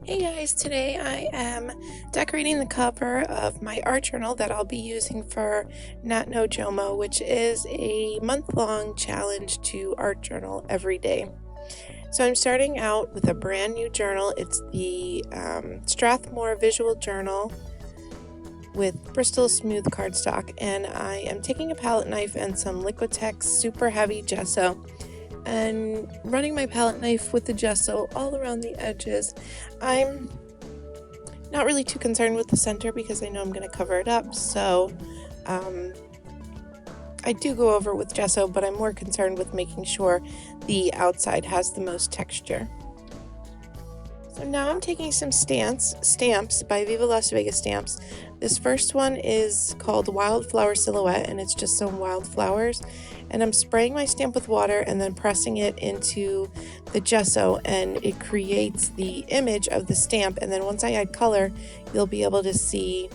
Hey guys, today I am decorating the cover of my art journal that I'll be using for Nat No Jomo, which is a month-long challenge to art journal every day. So I'm starting out with a brand new journal. It's the Strathmore Visual Journal with Bristol Smooth cardstock, and I am taking a palette knife and some Liquitex super heavy gesso and running my palette knife with the gesso all around the edges. I'm not really too concerned with the center because I know I'm going to cover it up, so I do go over with gesso, but I'm more concerned with making sure the outside has the most texture. So now I'm taking some stamps by Viva Las Vegas Stamps. This first one is called Wildflower Silhouette, and it's just some wildflowers. And I'm spraying my stamp with water and then pressing it into the gesso, and it creates the image of the stamp. And then once I add color, you'll be able to see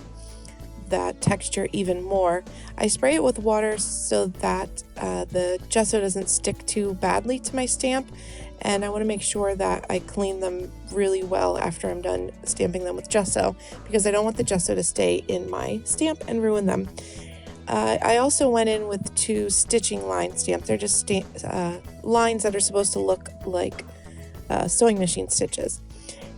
that texture even more. I spray it with water so that the gesso doesn't stick too badly to my stamp, and I want to make sure that I clean them really well after I'm done stamping them with gesso, because I don't want the gesso to stay in my stamp and ruin them. I also went in with 2 stitching line stamps. They're just lines that are supposed to look like sewing machine stitches.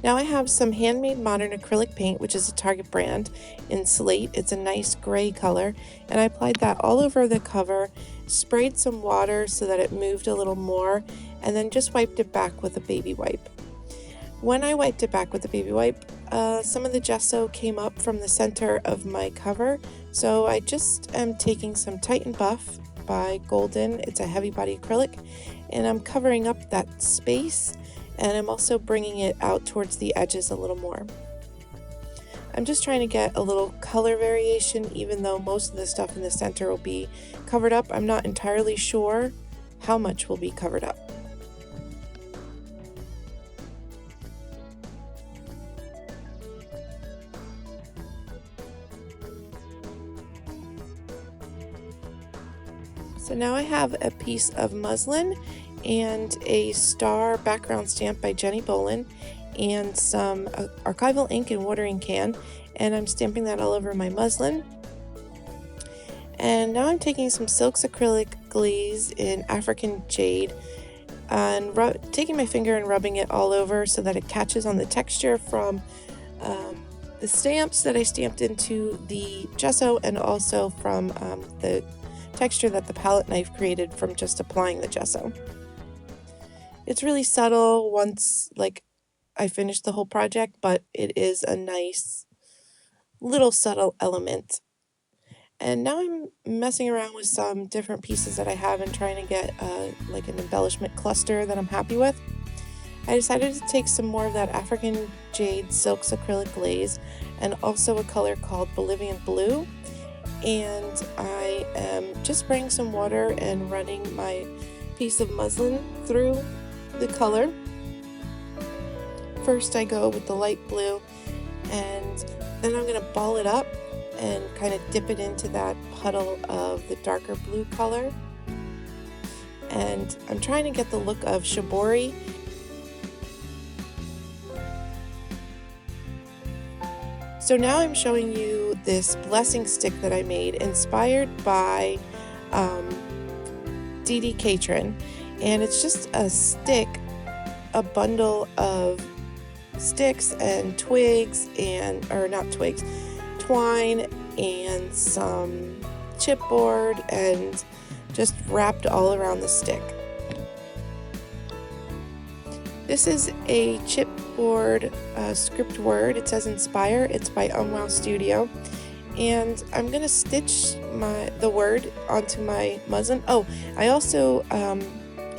Now I have some HandMade modern acrylic paint, which is a Target brand, in Slate. It's a nice gray color, and I applied that all over the cover, sprayed some water so that it moved a little more, and then just wiped it back with a baby wipe. When I wiped it back with the baby wipe, some of the gesso came up from the center of my cover, so I just am taking some Titan Buff by Golden. It's a heavy body acrylic, and I'm covering up that space, and I'm also bringing it out towards the edges a little more. I'm just trying to get a little color variation, even though most of the stuff in the center will be covered up. I'm not entirely sure how much will be covered up. So now I have a piece of muslin and a star background stamp by Jenni Bowlin and some archival ink and watering can, and I'm stamping that all over my muslin. And now I'm taking some Silks acrylic glaze in African Jade and taking my finger and rubbing it all over so that it catches on the texture from the stamps that I stamped into the gesso, and also from the texture that the palette knife created from just applying the gesso. It's really subtle once I finished the whole project, but it is a nice little subtle element. And now I'm messing around with some different pieces that I have and trying to get an embellishment cluster that I'm happy with. I decided to take some more of that African Jade Silks acrylic glaze and also a color called Bolivian Blue, and I am just spraying some water and running my piece of muslin through the color. First I go with the light blue, and then I'm going to ball it up and kind of dip it into that puddle of the darker blue color. And I'm trying to get the look of shibori. So now I'm showing you this blessing stick that I made, inspired by D.D. Catron, and it's just a stick, a bundle of sticks and twigs twine and some chipboard, and just wrapped all around the stick. This is a chipboard script word. It says Inspire. It's by Wow Studio, and I'm gonna stitch the word onto my muslin. Oh, I also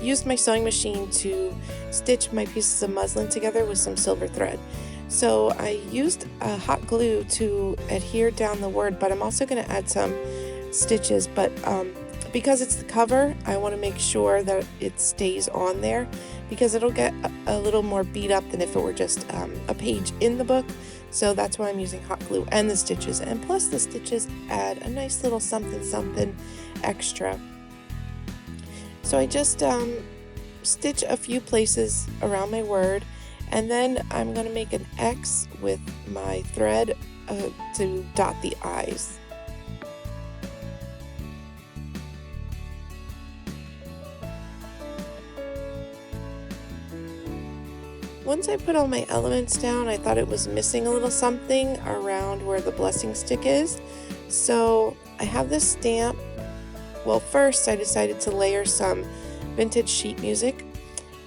used my sewing machine to stitch my pieces of muslin together with some silver thread. So I used hot glue to adhere down the word, but I'm also going to add some stitches. But because it's the cover, I want to make sure that it stays on there, because it'll get a little more beat up than if it were just a page in the book. So that's why I'm using hot glue and the stitches. And plus the stitches add a nice little something extra. So I just stitch a few places around my word, And then I'm going to make an X with my thread to dot the eyes. Once I put all my elements down, I thought it was missing a little something around where the blessing stick is. So I have this stamp. Well, first I decided to layer some vintage sheet music,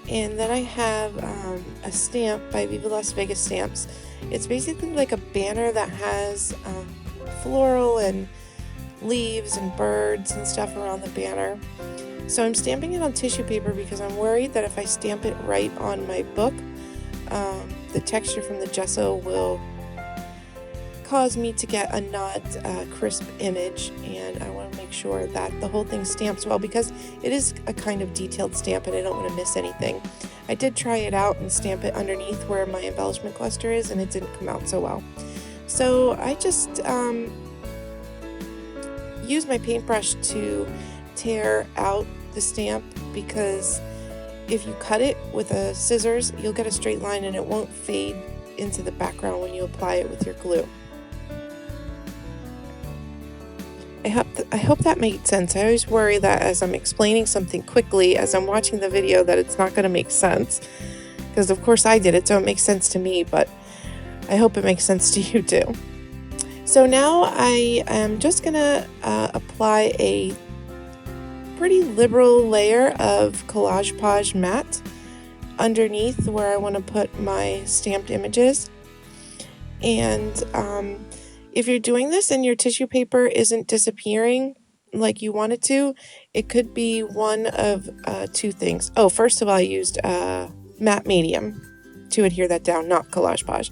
and then I have a stamp by Viva Las Vegas Stamps. It's basically like a banner that has floral and leaves and birds and stuff around the banner. So I'm stamping it on tissue paper because I'm worried that if I stamp it right on my book, the texture from the gesso will cause me to get a not crisp image, and I want to make sure that the whole thing stamps well because it is a kind of detailed stamp and I don't want to miss anything. I did try it out and stamp it underneath where my embellishment cluster is, and it didn't come out so well. So I just use my paintbrush to tear out the stamp, because if you cut it with a scissors, you'll get a straight line and it won't fade into the background when you apply it with your glue. I hope that made sense. I always worry that as I'm explaining something quickly, as I'm watching the video, that it's not going to make sense. Because of course I did it, so it makes sense to me, but I hope it makes sense to you too. So now I am just going to apply a pretty liberal layer of Collage Page matte underneath where I want to put my stamped images. And if you're doing this and your tissue paper isn't disappearing like you want it to, it could be one of two things. Oh, first of all, I used matte medium to adhere that down, not Collage Page.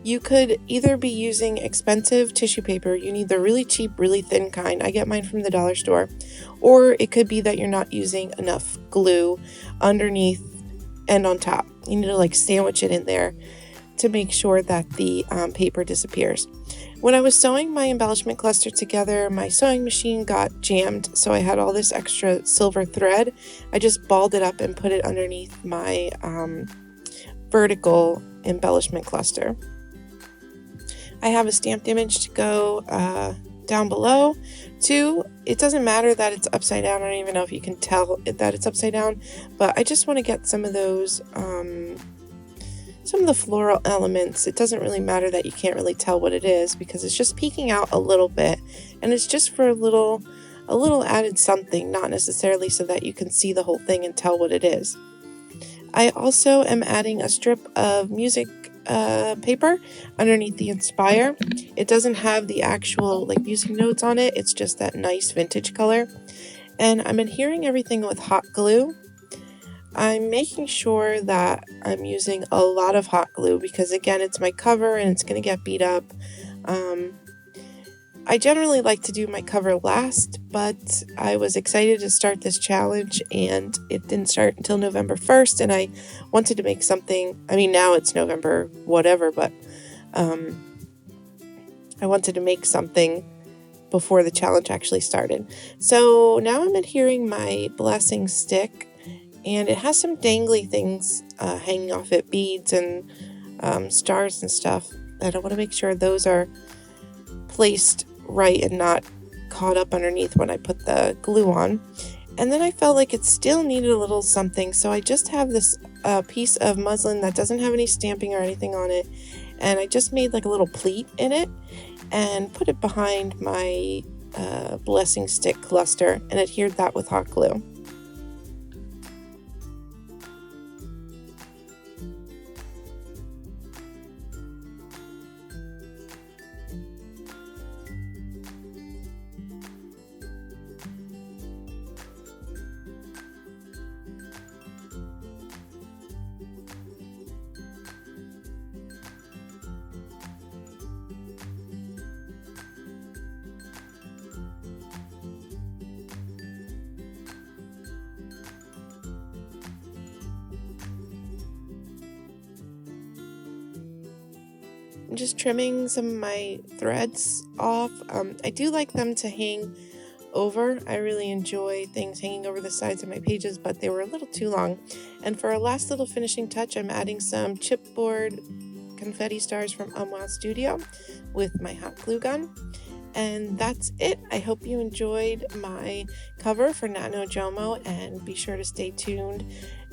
You could either be using expensive tissue paper, you need the really cheap, really thin kind, I get mine from the dollar store, or it could be that you're not using enough glue underneath and on top. You need to like sandwich it in there to make sure that the paper disappears. When I was sewing my embellishment cluster together, my sewing machine got jammed, so I had all this extra silver thread. I just balled it up and put it underneath my vertical embellishment cluster. I have a stamped image to go down below too. It doesn't matter that it's upside down. I don't even know if you can tell that it's upside down, but I just want to get some of those some of the floral elements. It doesn't really matter that you can't really tell what it is because it's just peeking out a little bit, and it's just for a little added something, not necessarily so that you can see the whole thing and tell what it is. I also am adding a strip of music paper underneath the Inspire. It doesn't have the actual like music notes on it, it's just that nice vintage color. And I'm adhering everything with hot glue. I'm making sure that I'm using a lot of hot glue because again, it's my cover and it's going to get beat up. I generally like to do my cover last, but I was excited to start this challenge and it didn't start until November 1st, and I wanted to make something. I mean, now it's November whatever, but I wanted to make something before the challenge actually started. So now I'm adhering my blessing stick, and it has some dangly things hanging off it, beads and stars and stuff, and I want to make sure those are placed right and not caught up underneath when I put the glue on. And then I felt like it still needed a little something, so I just have this piece of muslin that doesn't have any stamping or anything on it, and I just made like a little pleat in it and put it behind my blessing stick cluster and adhered that with hot glue. I'm just trimming some of my threads off. I do like them to hang over. I really enjoy things hanging over the sides of my pages, but they were a little too long. And for our last little finishing touch, I'm adding some chipboard confetti stars from Wow Studio with my hot glue gun. And that's it. I hope you enjoyed my cover for Not No Jomo, and be sure to stay tuned.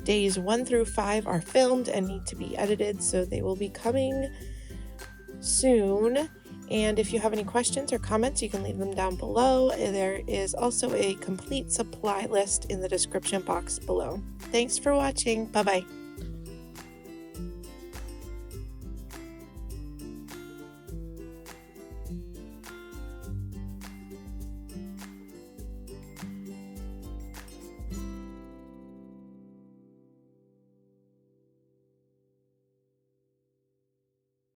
Days 1 through 5 are filmed and need to be edited, so they will be coming soon. And if you have any questions or comments, you can leave them down below. There is also a complete supply list in the description box below. Thanks for watching. Bye-bye.